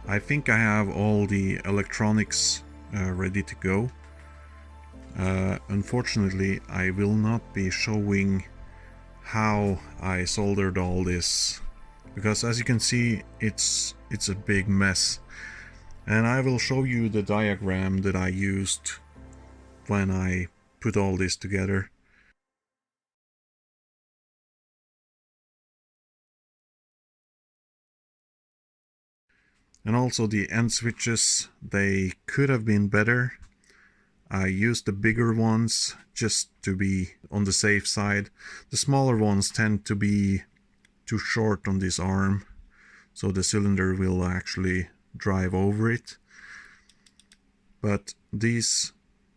I think I have all the electronics ready to go. Unfortunately, I will not be showing how I soldered all this, because as you can see, it's a big mess. And I will show you the diagram that I used when I put all this together. And also the end switches, they could have been better. I used the bigger ones just to be on the safe side. The smaller ones tend to be too short on this arm, so the cylinder will actually drive over it. But these,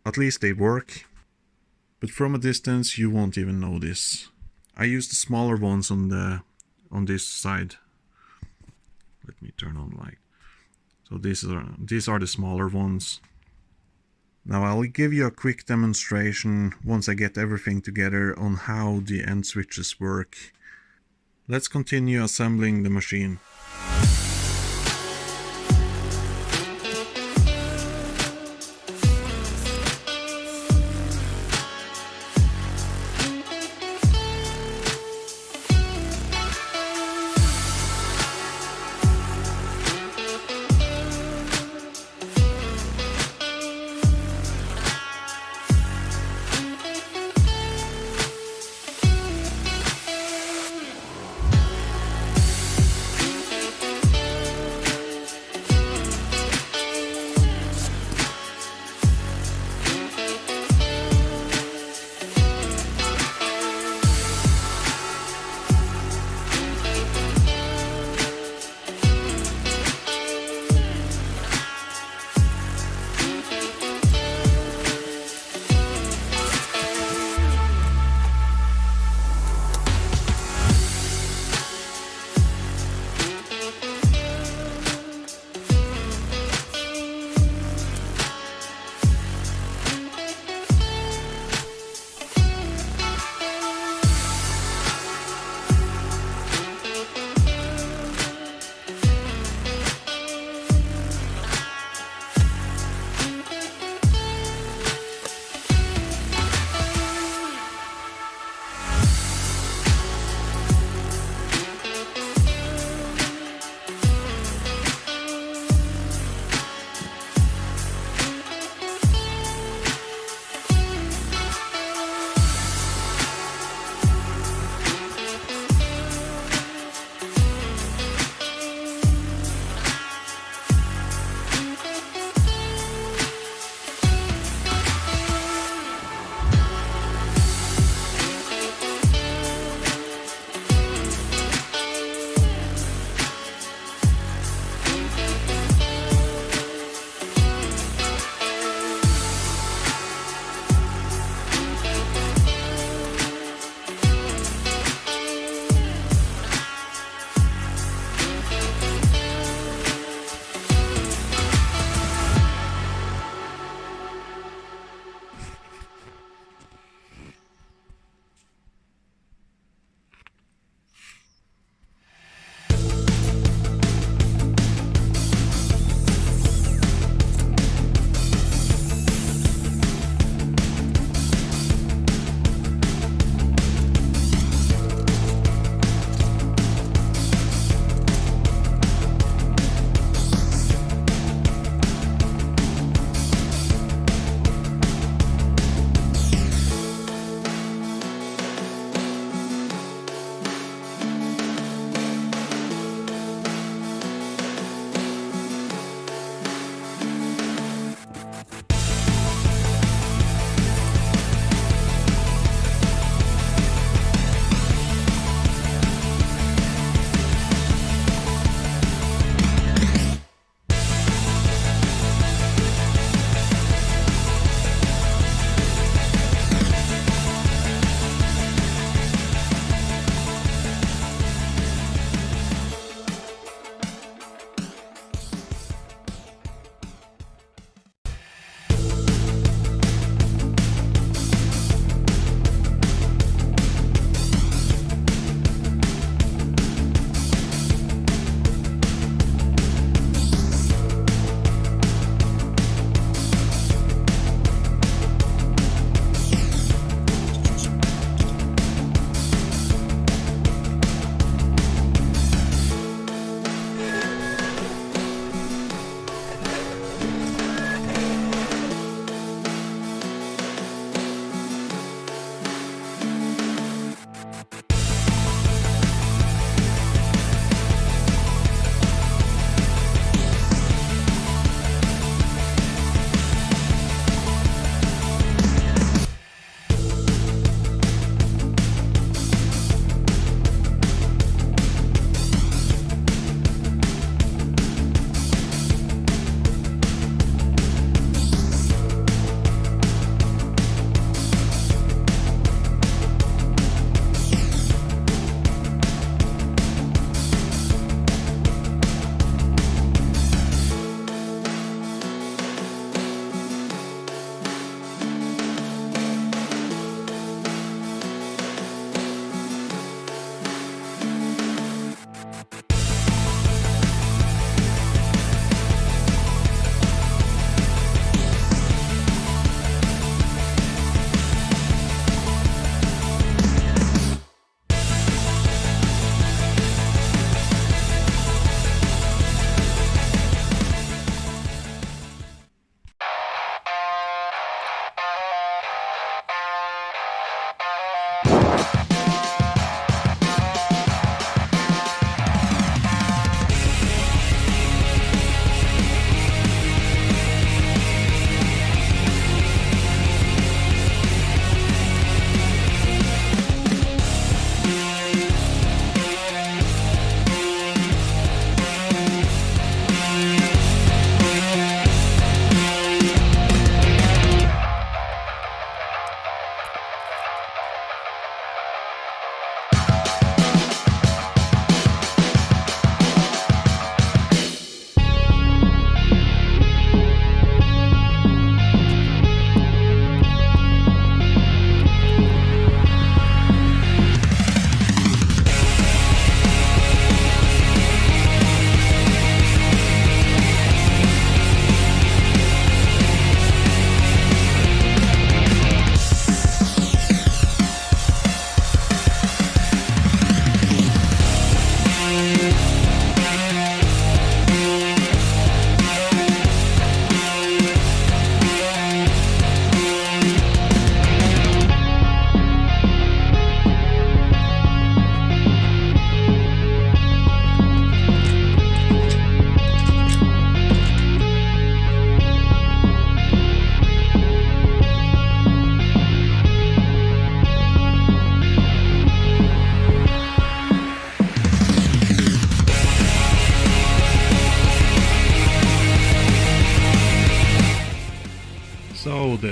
at least they work. But from a distance you won't even know this. I used the smaller ones on this side. Let me turn on light. So these are the smaller ones. Now I'll give you a quick demonstration once I get everything together on how the end switches work. Let's continue assembling the machine.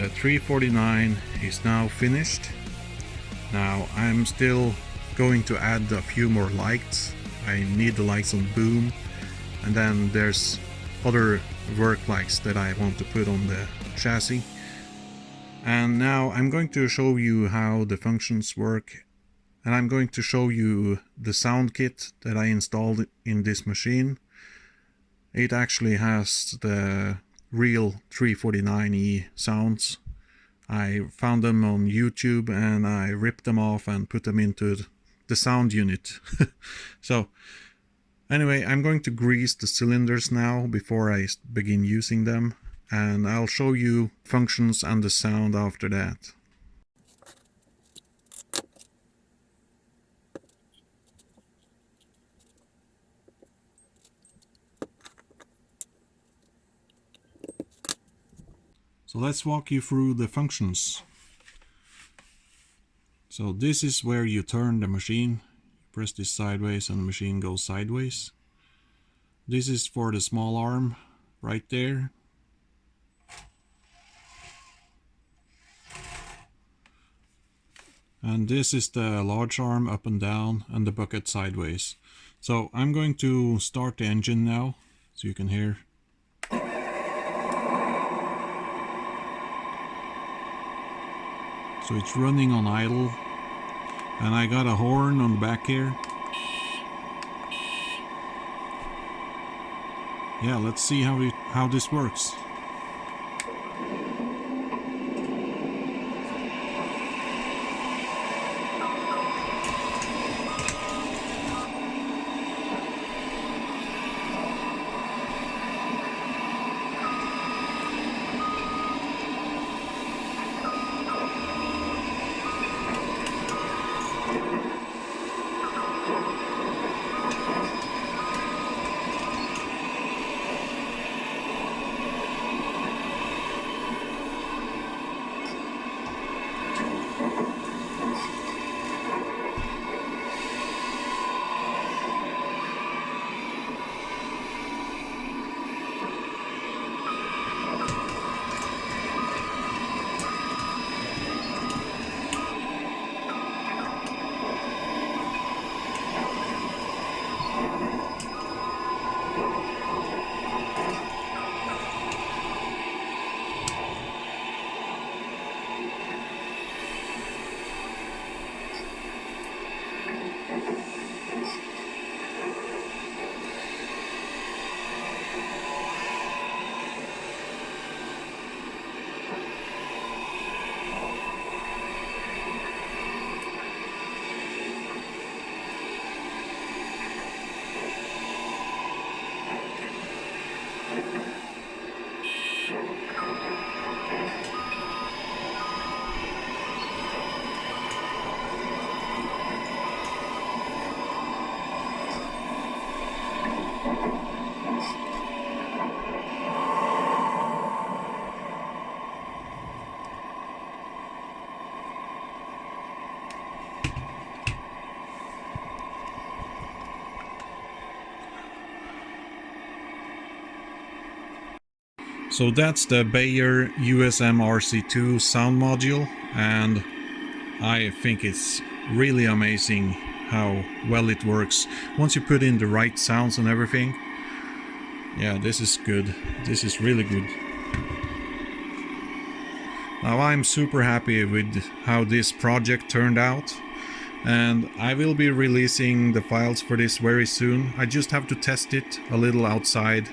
The 349 is now finished. Now I'm still going to add a few more lights. I need the lights on boom, and then there's other work lights that I want to put on the chassis. And now I'm going to show you how the functions work, and I'm going to show you the sound kit that I installed in this machine. It actually has the real 349E sounds. I found them on YouTube and I ripped them off and put them into the sound unit. So anyway, I'm going to grease the cylinders now before I begin using them, and I'll show you functions and the sound after that. So let's walk you through the functions. So this is where you turn the machine. You press this sideways and the machine goes sideways. This is for the small arm right there. And this is the large arm up and down, and the bucket sideways. So I'm going to start the engine now so you can hear. So it's running on idle, and I got a horn on the back here. Yeah, let's see how this works. So that's the Bayer USM RC2 sound module, and I think it's really amazing how well it works once you put in the right sounds and everything. Yeah, this is good. This is really good. Now I'm super happy with how this project turned out, and I will be releasing the files for this very soon. I just have to test it a little outside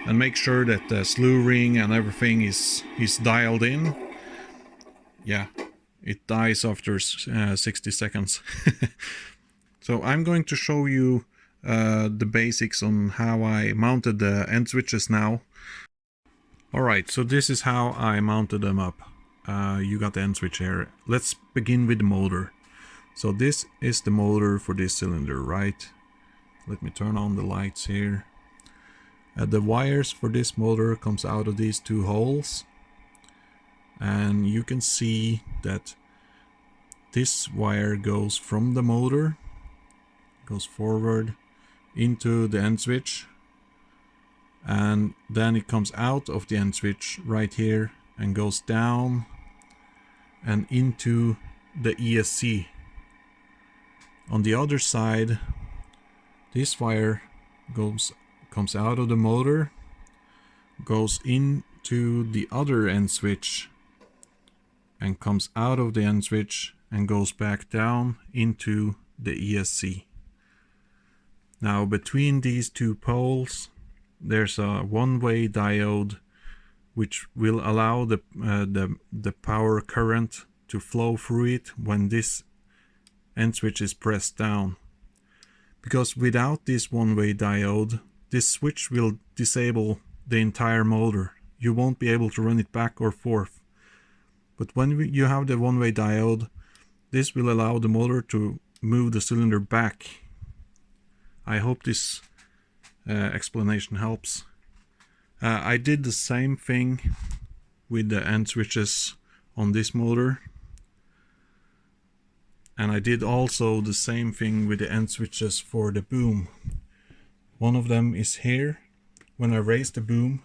and make sure that the slew ring and everything is dialed in. Yeah, it dies after 60 seconds. So I'm going to show you the basics on how I mounted the end switches now. Alright, so this is how I mounted them up. You got the end switch here. Let's begin with the motor. So this is the motor for this cylinder, right? Let me turn on the lights here. The wires for this motor comes out of these two holes, and you can see that this wire goes from the motor, goes forward into the end switch, and then it comes out of the end switch right here and goes down and into the ESC. On the other side, this wire comes out of the motor, goes into the other end switch, and comes out of the end switch and goes back down into the ESC. Now between these two poles there's a one-way diode which will allow the power current to flow through it when this end switch is pressed down. Because without this one-way diode, this switch will disable the entire motor. You won't be able to run it back or forth. But when you have the one-way diode, this will allow the motor to move the cylinder back. I hope this explanation helps. I did the same thing with the end switches on this motor. And I did also the same thing with the end switches for the boom. One of them is here. When I raise the boom,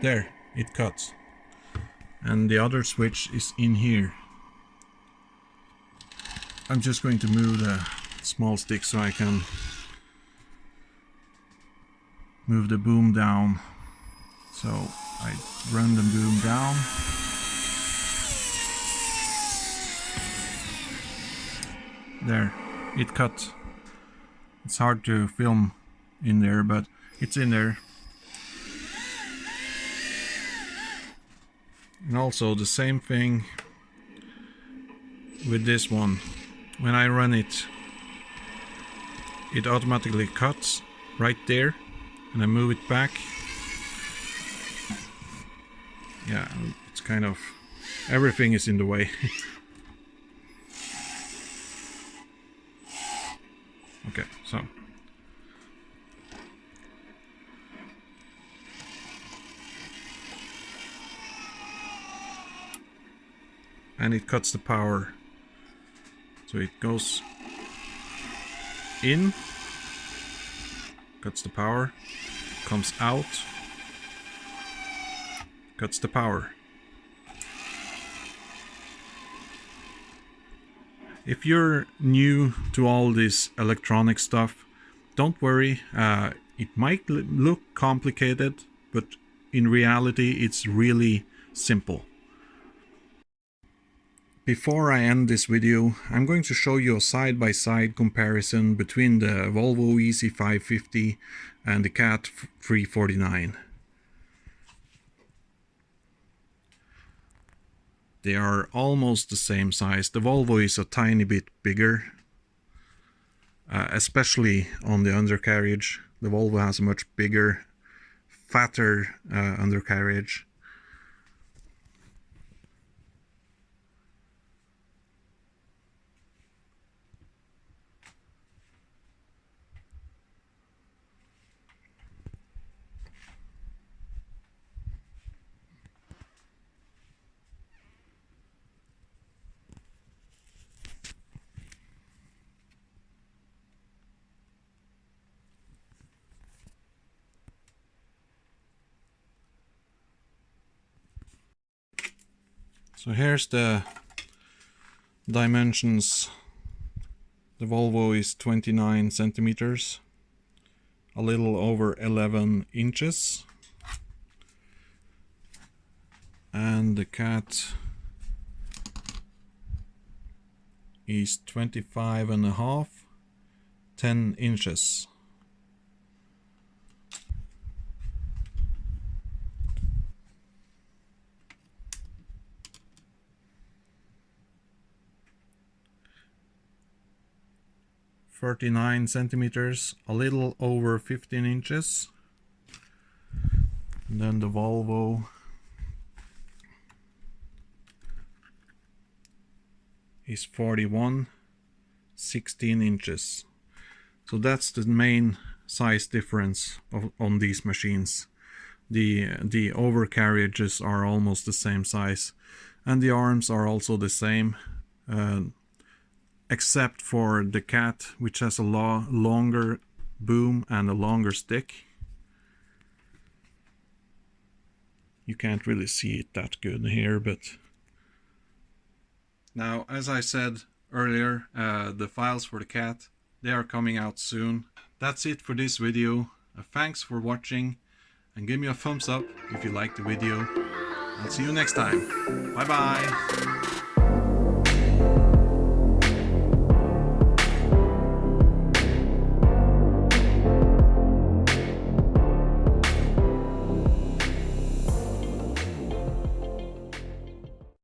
there, it cuts. And the other switch is in here. I'm just going to move the small stick so I can move the boom down. So I run the boom down. There, it cut. It's hard to film in there, but it's in there. And also the same thing with this one. When I run it, it automatically cuts right there, and I move it back. Yeah, it's kind of, everything is in the way. Okay, so and it cuts the power. So it goes in, cuts the power, comes out, cuts the power. If you're new to all this electronic stuff, don't worry. It might look complicated, but in reality it's really simple. Before I end this video, I'm going to show you a side-by-side comparison between the Volvo EC550 and the CAT 349. They are almost the same size. The Volvo is a tiny bit bigger, especially on the undercarriage. The Volvo has a much bigger, fatter undercarriage. So here's the dimensions. The Volvo is 29 centimeters, a little over 11 inches. And the CAT is 25 and a half, 10 inches. $39 a little over 15 inches. And then the Volvo is 41, 16 inches. So that's the main size difference on these machines. The overcarriages are almost the same size, and the arms are also the same. Except for the CAT, which has a longer boom and a longer stick. You can't really see it that good here, but now, as I said earlier, the files for the cat, they are coming out soon. That's it for this video. Thanks for watching, and give me a thumbs up if you liked the video. I'll see you next time. Bye bye.